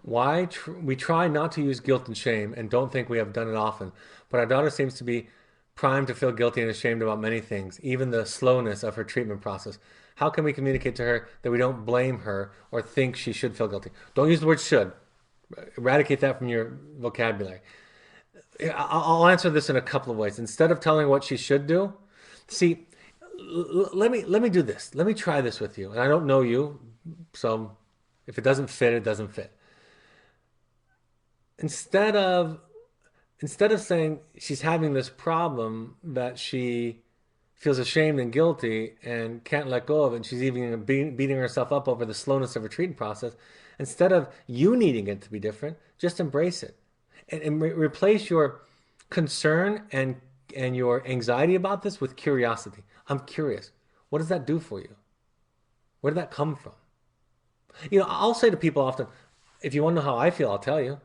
We try not to use guilt and shame and don't think we have done it often, but our daughter seems to be primed to feel guilty and ashamed about many things, even the slowness of her treatment process. How can we communicate to her that we don't blame her or think she should feel guilty? Don't use the word should. Eradicate that from your vocabulary. I'll answer this in a couple of ways. Instead of telling what she should do, see, let me do this. Let me try this with you. And I don't know you, so if it doesn't fit, it doesn't fit. Instead of saying she's having this problem that she feels ashamed and guilty and can't let go of it, and she's even beating herself up over the slowness of her treatment process, instead of you needing it to be different, just embrace it and replace your concern and your anxiety about this with curiosity. I'm curious. What does that do for you? Where did that come from? I'll say to people often, if you want to know how I feel, I'll tell you.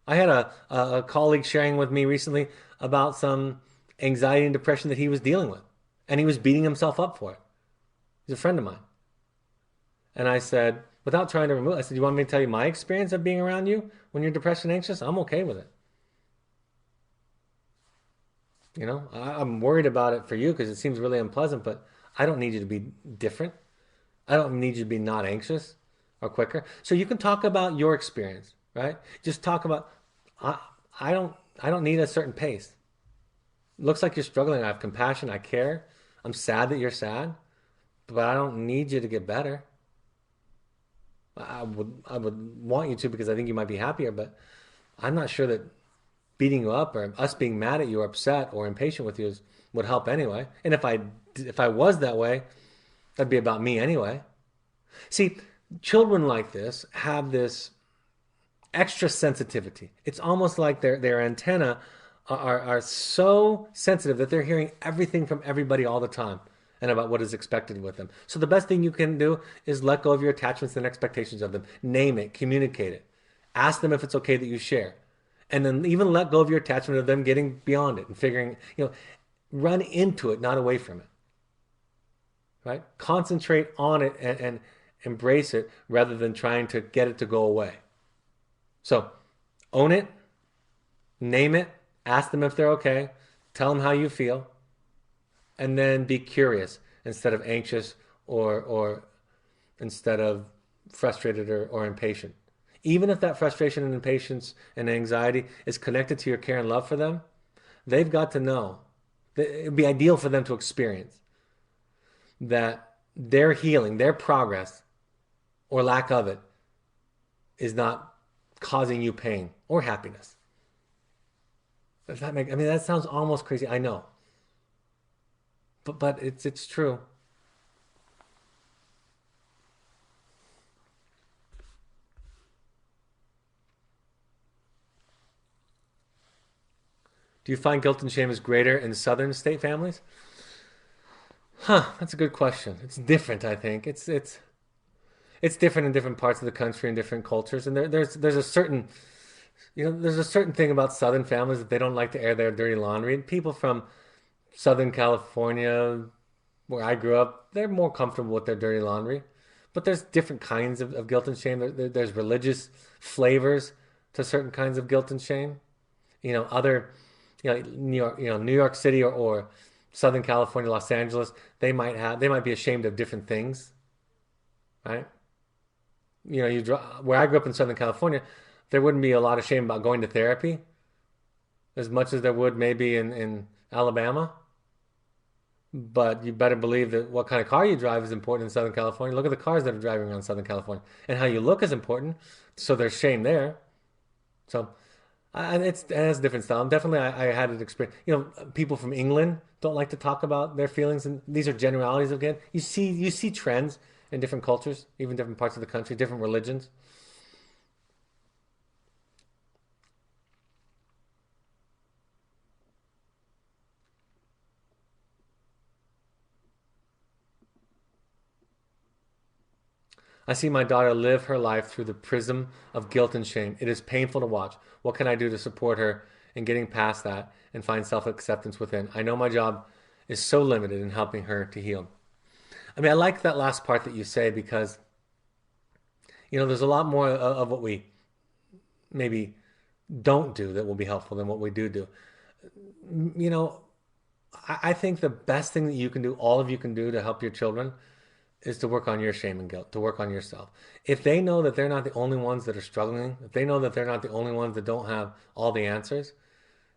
I had a colleague sharing with me recently about some anxiety and depression that he was dealing with, and he was beating himself up for it. He's a friend of mine. And I said, without trying to remove it, I said, you want me to tell you my experience of being around you when you're depressed and anxious? I'm okay with it. I'm worried about it for you because it seems really unpleasant, but I don't need you to be different. I don't need you to be not anxious or quicker. So you can talk about your experience, right? Just talk about I I don't I don't need a certain pace. Looks like you're struggling. I have compassion. I care. I'm sad that you're sad, but I don't need you to get better. I would want you to because I think you might be happier, but I'm not sure that beating you up or us being mad at you or upset or impatient with you would help anyway. And if I was that way, that'd be about me anyway. See, children like this have this extra sensitivity. It's almost like their antenna are so sensitive that they're hearing everything from everybody all the time and about what is expected with them. So the best thing you can do is let go of your attachments and expectations of them. Name it, communicate it. Ask them if it's okay that you share. And then even let go of your attachment of them getting beyond it and figuring, run into it, not away from it. Right? Concentrate on it and embrace it rather than trying to get it to go away. So own it, name it, ask them if they're okay, tell them how you feel, and then be curious instead of anxious or instead of frustrated or impatient. Even if that frustration and impatience and anxiety is connected to your care and love for them, they've got to know that it would be ideal for them to experience that their healing, their progress, or lack of it is not causing you pain or happiness. Does that make? I mean, that sounds almost crazy. I know, but it's true. Do you find guilt and shame is greater in southern state families? Huh, that's a good question. It's different, I think. It's different in different parts of the country and different cultures, and there's a certain there's a certain thing about Southern families that they don't like to air their dirty laundry. And people from Southern California, where I grew up, they're more comfortable with their dirty laundry. But there's different kinds of guilt and shame. There's religious flavors to certain kinds of guilt and shame. Other, New York City or Southern California, Los Angeles, they might be ashamed of different things, right? Where I grew up in Southern California, there wouldn't be a lot of shame about going to therapy as much as there would maybe in Alabama. But you better believe that what kind of car you drive is important in Southern California. Look at the cars that are driving around Southern California, and how you look is important. So there's shame there. So it has a different style. And definitely, I had an experience. People from England don't like to talk about their feelings, and these are generalities again. You see trends in different cultures, even different parts of the country, different religions. I see my daughter live her life through the prism of guilt and shame. It is painful to watch. What can I do to support her in getting past that and find self acceptance within? I know my job is so limited in helping her to heal. I mean, I like that last part that you say because, there's a lot more of what we maybe don't do that will be helpful than what we do. You know, I think the best thing that you can do, all of you can do to help your children is to work on your shame and guilt, to work on yourself. If they know that they're not the only ones that are struggling, if they know that they're not the only ones that don't have all the answers,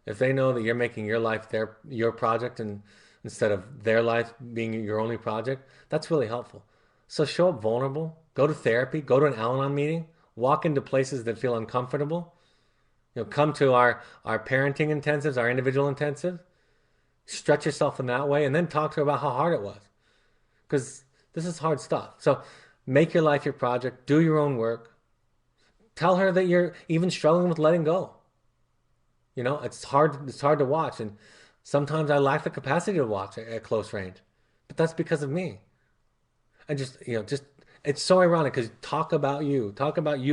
if they know that you're making your life your project and instead of their life being your only project, that's really helpful. So show up vulnerable, go to therapy, go to an Al-Anon meeting, walk into places that feel uncomfortable. Come to our parenting intensives, our individual intensive, stretch yourself in that way, and then talk to her about how hard it was. Because this is hard stuff. So make your life your project, do your own work. Tell her that you're even struggling with letting go. It's hard to watch. And sometimes I lack the capacity to watch at close range. But that's because of me. And just it's so ironic because talk about you,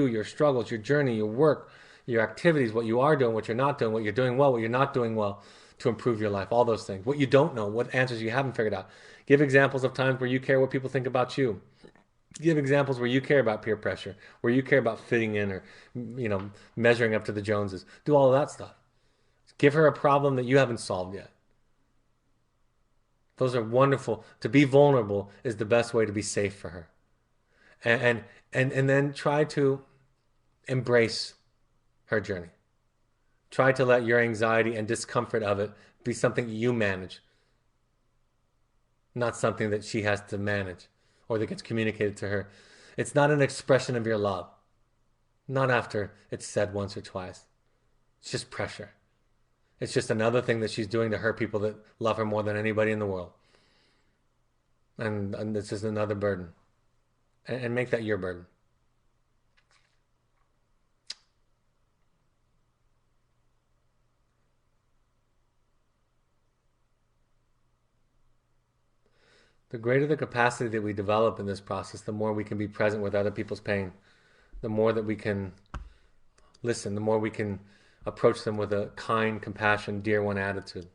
your struggles, your journey, your work, your activities, what you are doing, what you're not doing, what you're doing well, what you're not doing well to improve your life, all those things. What you don't know, what answers you haven't figured out. Give examples of times where you care what people think about you. Give examples where you care about peer pressure, where you care about fitting in or, measuring up to the Joneses. Do all of that stuff. Give her a problem that you haven't solved yet. Those are wonderful. To be vulnerable is the best way to be safe for her. And then try to embrace her journey. Try to let your anxiety and discomfort of it be something you manage, not something that she has to manage or that gets communicated to her. It's not an expression of your love. Not after it's said once or twice. It's just pressure. It's just another thing that she's doing to hurt people that love her more than anybody in the world. And this is another burden. And make that your burden. The greater the capacity that we develop in this process, the more we can be present with other people's pain, the more that we can listen, the more we can approach them with a kind, compassion, dear one attitude.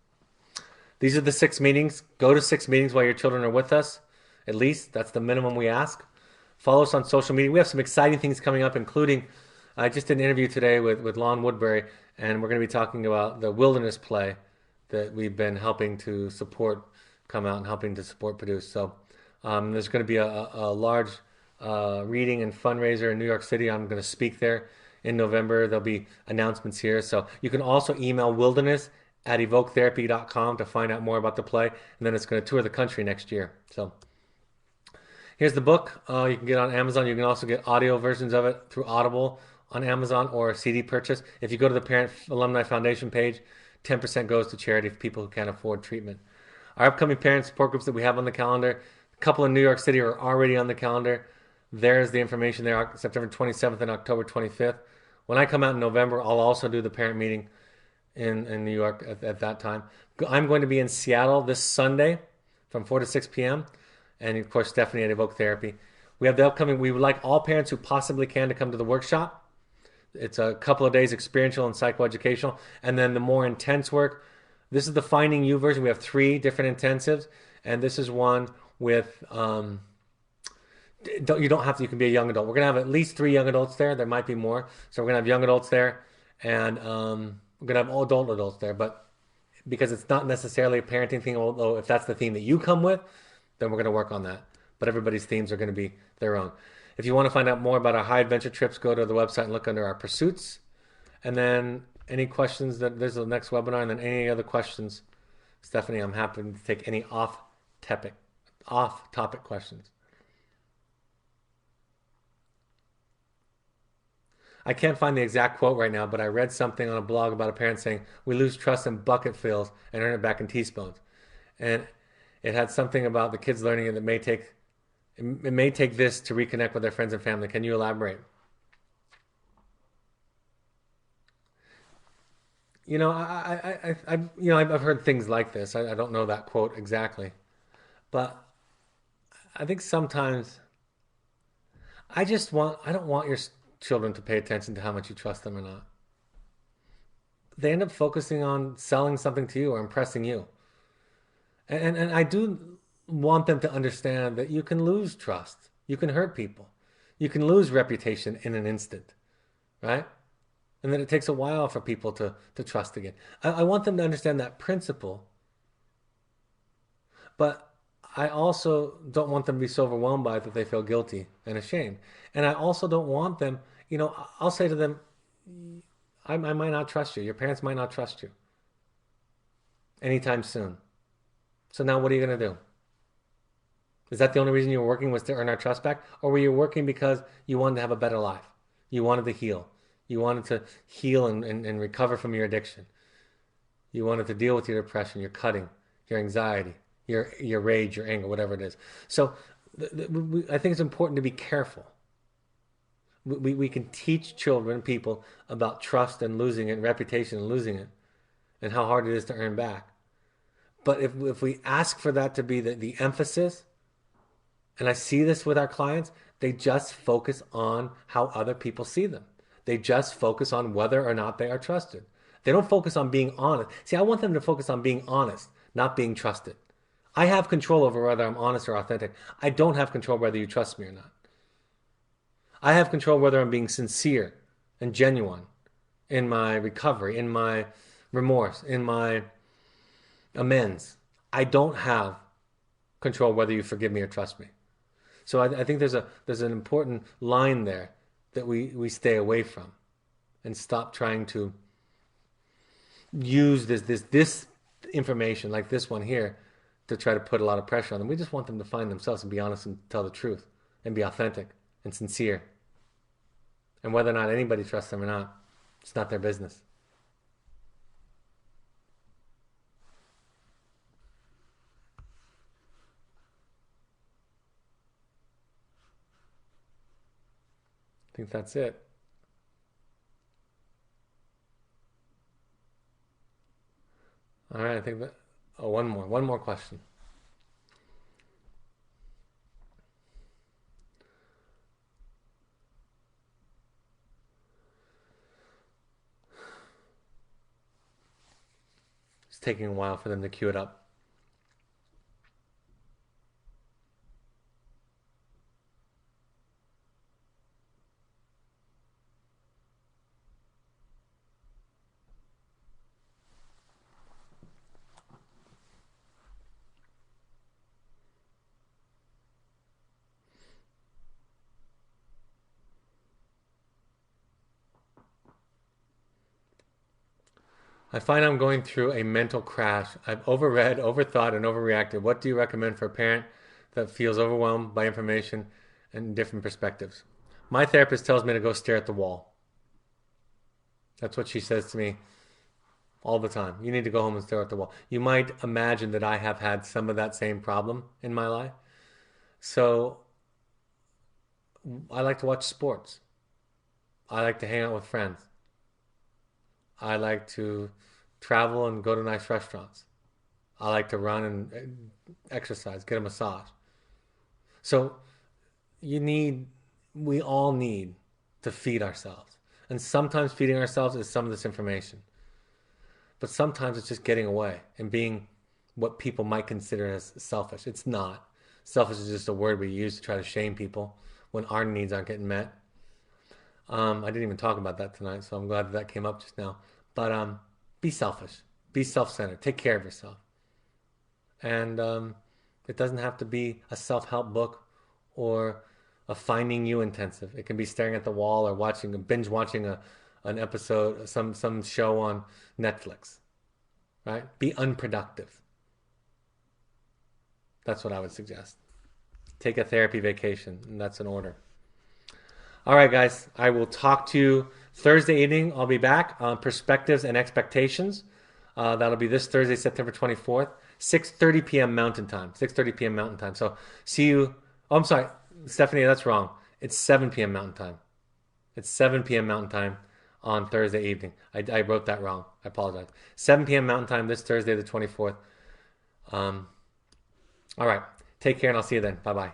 These are the 6 meetings. Go to 6 meetings while your children are with us. At least that's the minimum we ask. Follow us on social media. We have some exciting things coming up, including I just did an interview today with Lon Woodbury, and we're going to be talking about the wilderness play that we've been helping to support come out and helping to support produce. So there's going to be a large reading and fundraiser in New York City. I'm going to speak there in November. There'll be announcements here. So you can also email wilderness@evoketherapy.com to find out more about the play. And then it's going to tour the country next year. So here's the book. You can get it on Amazon. You can also get audio versions of it through Audible on Amazon or a CD purchase. If you go to the Parent Alumni Foundation page, 10% goes to charity for people who can't afford treatment. Our upcoming parent support groups that we have on the calendar, a couple in New York City are already on the calendar. There's the information there, September 27th and October 25th. When I come out in November, I'll also do the parent meeting in New York at that time. I'm going to be in Seattle this Sunday from 4 to 6 p.m. And of course, Stephanie at Evoke Therapy. We have the upcoming, we would like all parents who possibly can to come to the workshop. It's a couple of days experiential and psychoeducational. And then the more intense work, this is the Finding You version. We have 3 different intensives. And this is one with, you don't have to, you can be a young adult. We're going to have at least 3 young adults there. There might be more. So we're going to have young adults there. And we're going to have all adult adults there. But because it's not necessarily a parenting thing, although if that's the theme that you come with, then we're going to work on that. But everybody's themes are going to be their own. If you want to find out more about our high adventure trips, go to the website and look under our pursuits. And then any questions, there's the next webinar, and then any other questions, Stephanie, I'm happy to take any off-topic questions. I can't find the exact quote right now, but I read something on a blog about a parent saying, we lose trust in bucket fills and earn it back in teaspoons. And it had something about the kids learning it that may take this to reconnect with their friends and family. Can you elaborate? I've heard things like this. I don't know that quote exactly, but I think sometimes I don't want your children to pay attention to how much you trust them or not. They end up focusing on selling something to you or impressing you. And I do want them to understand that you can lose trust. You can hurt people. You can lose reputation in an instant, right? And then it takes a while for people to trust again. I want them to understand that principle. But I also don't want them to be so overwhelmed by it that they feel guilty and ashamed. And I also don't want them, I'll say to them, I might not trust you. Your parents might not trust you anytime soon. So now what are you going to do? Is that the only reason you were working was to earn our trust back? Or were you working because you wanted to have a better life? You wanted to heal. You wanted to heal and recover from your addiction. You wanted to deal with your depression, your cutting, your anxiety, your rage, your anger, whatever it is. So I think it's important to be careful. We can teach children, people, about trust and losing it, and reputation and losing it, and how hard it is to earn back. But if we ask for that to be the emphasis, and I see this with our clients, they just focus on how other people see them. They just focus on whether or not they are trusted. They don't focus on being honest. See, I want them to focus on being honest, not being trusted. I have control over whether I'm honest or authentic. I don't have control whether you trust me or not. I have control whether I'm being sincere and genuine in my recovery, in my remorse, in my amends. I don't have control whether you forgive me or trust me. So I think there's an important line there that we stay away from and stop trying to use this information like this one here to try to put a lot of pressure on them. We just want them to find themselves and be honest and tell the truth and be authentic and sincere. And whether or not anybody trusts them or not, it's not their business. I think that's it. All right, I think that. Oh, one more question. It's taking a while for them to queue it up. I find I'm going through a mental crash. I've overread, overthought, and overreacted. What do you recommend for a parent that feels overwhelmed by information and different perspectives? My therapist tells me to go stare at the wall. That's what she says to me all the time. You need to go home and stare at the wall. You might imagine that I have had some of that same problem in my life. So I like to watch sports. I like to hang out with friends. I like to travel and go to nice restaurants. I like to run and exercise, get a massage. So you need, we all need to feed ourselves. And sometimes feeding ourselves is some of this information. But sometimes it's just getting away and being what people might consider as selfish. It's not. Selfish is just a word we use to try to shame people when our needs aren't getting met. I didn't even talk about that tonight, so I'm glad that came up just now. But be selfish, be self-centered, take care of yourself, and it doesn't have to be a self-help book or a finding you intensive. It can be staring at the wall or binge watching an episode, some show on Netflix. Right? Be unproductive. That's what I would suggest. Take a therapy vacation, and that's an order. All right, guys. I will talk to you Thursday evening. I'll be back on Perspectives and Expectations. That'll be this Thursday, September 24th, 6:30 p.m. Mountain Time. 6:30 p.m. Mountain Time. So see you. Oh, I'm sorry, Stephanie. That's wrong. It's 7 p.m. Mountain Time. It's 7 p.m. Mountain Time on Thursday evening. I wrote that wrong. I apologize. 7 p.m. Mountain Time this Thursday, the 24th. All right. Take care, and I'll see you then. Bye bye.